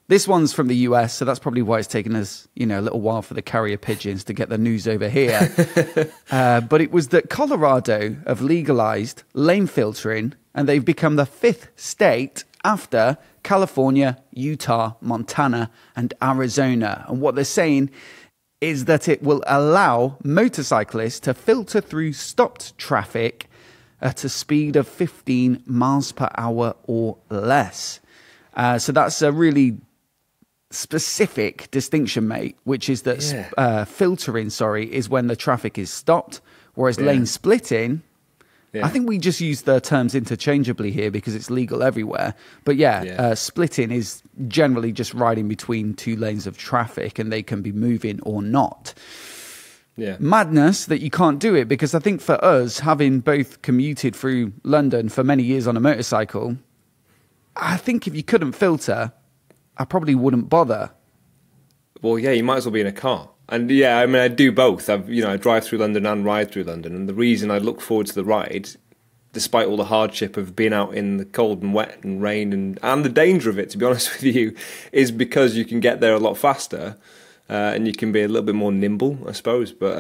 This one's from the US, so that's probably why it's taken us, a little while for the carrier pigeons to get the news over here. But it was that Colorado have legalized lane filtering, and they've become the 5th state after California, Utah, Montana, and Arizona. And what they're saying is that it will allow motorcyclists to filter through stopped traffic at a speed of 15 miles per hour or less. So that's a really specific distinction, mate, which is that filtering, is when the traffic is stopped, whereas lane splitting, I think we just use the terms interchangeably here because it's legal everywhere. But splitting is generally just riding between two lanes of traffic, and they can be moving or not. Yeah. Madness that you can't do it, because I think for us, having both commuted through London for many years on a motorcycle, I think if you couldn't filter, I probably wouldn't bother. Well, yeah, you might as well be in a car. And yeah, I mean, I do both. I drive through London and ride through London. And the reason I look forward to the ride, despite all the hardship of being out in the cold and wet and rain and the danger of it, to be honest with you, is because you can get there a lot faster and you can be a little bit more nimble, I suppose. But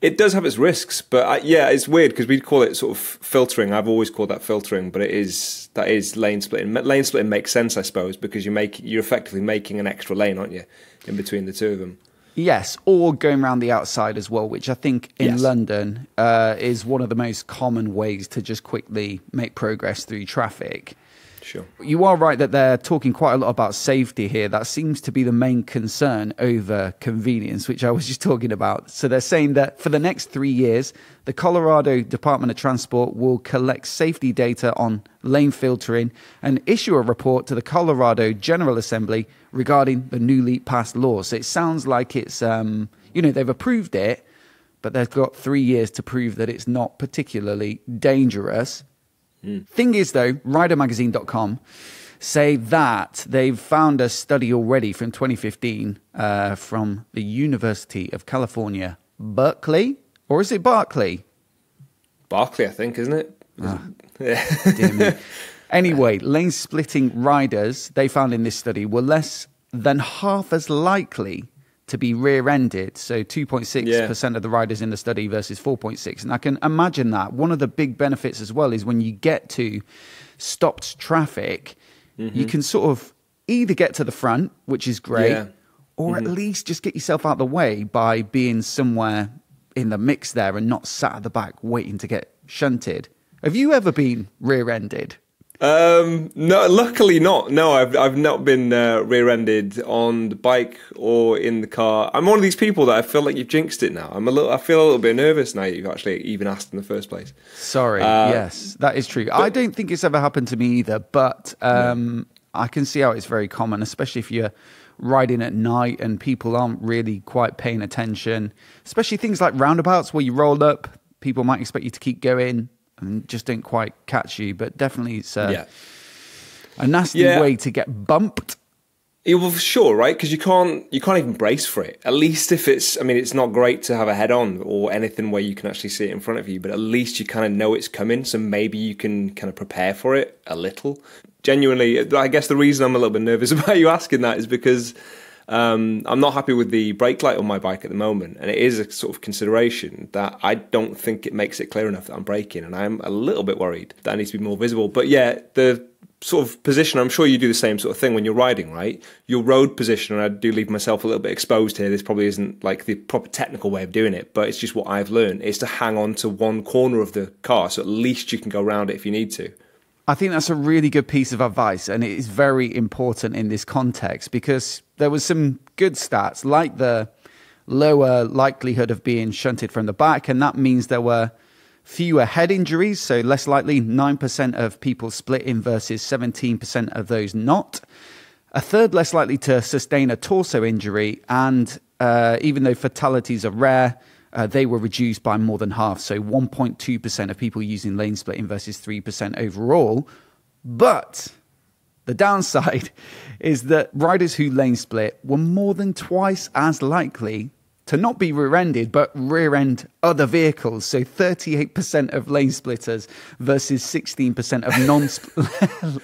it does have its risks. But it's weird because we call it sort of filtering. I've always called that filtering, but that is lane splitting. Lane splitting makes sense, I suppose, because you're effectively making an extra lane, aren't you, in between the two of them? Yes, or going around the outside as well, which I think in London is one of the most common ways to just quickly make progress through traffic. Sure. You are right that they're talking quite a lot about safety here. That seems to be the main concern over convenience, which I was just talking about. So they're saying that for the next 3 years, the Colorado Department of Transport will collect safety data on lane filtering and issue a report to the Colorado General Assembly regarding the newly passed law. So it sounds like it's, they've approved it, but they've got 3 years to prove that it's not particularly dangerous. Thing is, though, ridermagazine.com say that they've found a study already from 2015 from the University of California, Berkeley, or is it Berkeley? Berkeley, I think, isn't it? Dear me. Anyway, lane-splitting riders, they found in this study, were less than half as likely to be rear-ended. So 2.6% of the riders in the study versus 4.6%. And I can imagine that. One of the big benefits as well is when you get to stopped traffic, you can sort of either get to the front, which is great, or at least just get yourself out of the way by being somewhere in the mix there and not sat at the back waiting to get shunted. Have you ever been rear-ended? No, luckily not. No, I've not been rear-ended on the bike or in the car. I'm one of these people that I feel like you've jinxed it now. I feel a little bit nervous now you've actually even asked in the first place. Sorry. Yes, that is true. I don't think it's ever happened to me either, but I can see how it's very common, especially if you're riding at night and people aren't really quite paying attention, especially things like roundabouts where you roll up, people might expect you to keep going and just don't quite catch you. But definitely it's a nasty way to get bumped. Yeah, well, for sure, right? Because you can't even brace for it. At least if it's not great to have a head-on or anything where you can actually see it in front of you, but at least you kind of know it's coming, so maybe you can kind of prepare for it a little. Genuinely, I guess the reason I'm a little bit nervous about you asking that is because I'm not happy with the brake light on my bike at the moment, and it is a sort of consideration that I don't think it makes it clear enough that I'm braking, and I'm a little bit worried that I need to be more visible. But yeah, the sort of position, I'm sure you do the same sort of thing when you're riding, right? Your road position, and I do leave myself a little bit exposed here, this probably isn't like the proper technical way of doing it, but it's just what I've learned, is to hang on to one corner of the car, so at least you can go around it if you need to. I think that's a really good piece of advice, and it is very important in this context because there was some good stats, like the lower likelihood of being shunted from the back, and that means there were fewer head injuries, so less likely, 9% of people splitting versus 17% of those not. A third less likely to sustain a torso injury, and even though fatalities are rare, they were reduced by more than half, so 1.2% of people using lane splitting versus 3% overall. But the downside is that riders who lane split were more than twice as likely to not be rear-ended, but rear-end other vehicles. So 38% of lane splitters versus 16% of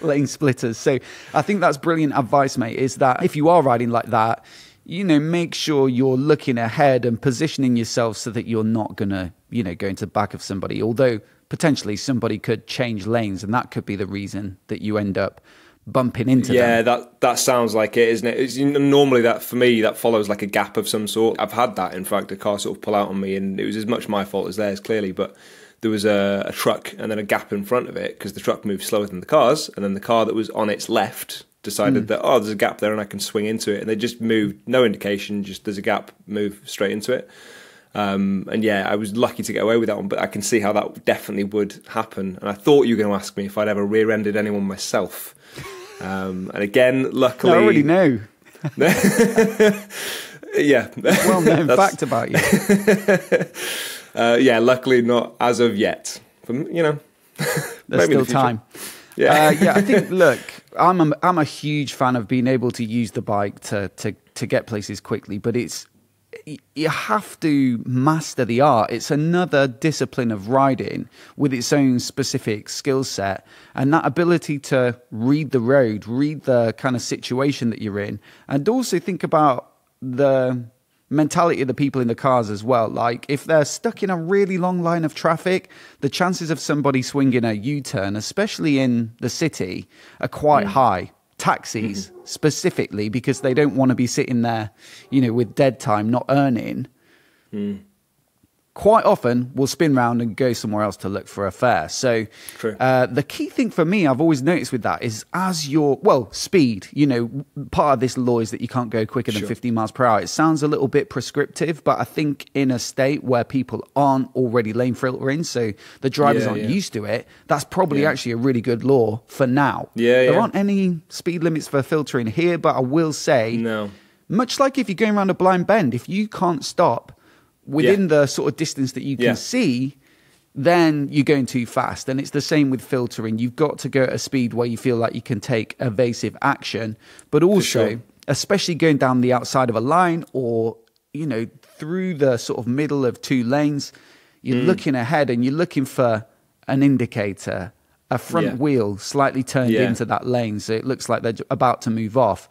non-lane splitters. So I think that's brilliant advice, mate, is that if you are riding like that, make sure you're looking ahead and positioning yourself so that you're not going to, go into the back of somebody. Although potentially somebody could change lanes and that could be the reason that you end up bumping into them. Yeah, that sounds like it, isn't it? Normally that, for me, that follows like a gap of some sort. I've had that, in fact, a car sort of pull out on me, and it was as much my fault as theirs, clearly, but there was a truck and then a gap in front of it because the truck moved slower than the cars, and then the car that was on its left decided that, there's a gap there and I can swing into it, and they just moved, no indication, just there's a gap, move straight into it. And yeah, I was lucky to get away with that one, but I can see how that definitely would happen. And I thought you were going to ask me if I'd ever rear-ended anyone myself. And again, luckily... No, I already know. Yeah. Well-known fact about you. Yeah, luckily not as of yet. There's still time. Yeah. I think, look, I'm a huge fan of being able to use the bike to get places quickly, but you have to master the art. It's another discipline of riding with its own specific skill set, and that ability to read the road, read the kind of situation that you're in, and also think about the mentality of the people in the cars as well. Like if they're stuck in a really long line of traffic, the chances of somebody swinging a U-turn, especially in the city, are quite high. Taxis specifically, because they don't want to be sitting there, with dead time, not earning. Quite often will spin round and go somewhere else to look for a fare. So the key thing for me, I've always noticed with that is speed, part of this law is that you can't go quicker than 15 miles per hour. It sounds a little bit prescriptive, but I think in a state where people aren't already lane filtering, so the drivers aren't used to it, that's probably actually a really good law for now. There aren't any speed limits for filtering here, but I will say, much like if you're going around a blind bend, if you can't stop within the sort of distance that you can see, then you're going too fast. And it's the same with filtering. You've got to go at a speed where you feel like you can take evasive action, but also, especially going down the outside of a line or, through the sort of middle of two lanes, you're looking ahead and you're looking for an indicator, a front wheel slightly turned into that lane. So it looks like they're about to move off.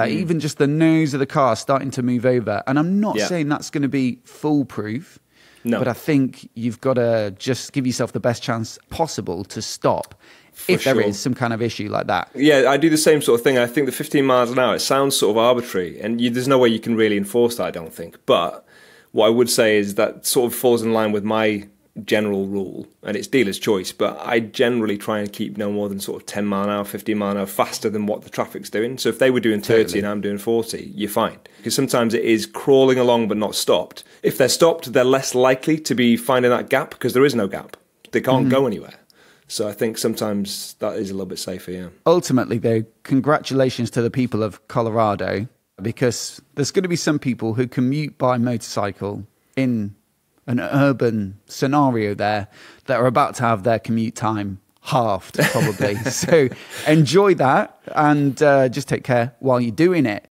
Even just the nose of the car starting to move over. And I'm not saying that's going to be foolproof, but I think you've got to just give yourself the best chance possible to stop if there is some kind of issue like that. Yeah, I do the same sort of thing. I think the 15 miles an hour, it sounds sort of arbitrary, and there's no way you can really enforce that, I don't think. But what I would say is that sort of falls in line with my general rule, and it's dealer's choice, but I generally try and keep no more than sort of 10 mile an hour, 15 mile an hour faster than what the traffic's doing. So if they were doing 30 and I'm doing 40, you're fine. Because sometimes it is crawling along but not stopped. If they're stopped, they're less likely to be finding that gap because there is no gap. They can't go anywhere. So I think sometimes that is a little bit safer, Ultimately, though, congratulations to the people of Colorado, because there's going to be some people who commute by motorcycle in an urban scenario there that are about to have their commute time halved, probably. So enjoy that and just take care while you're doing it.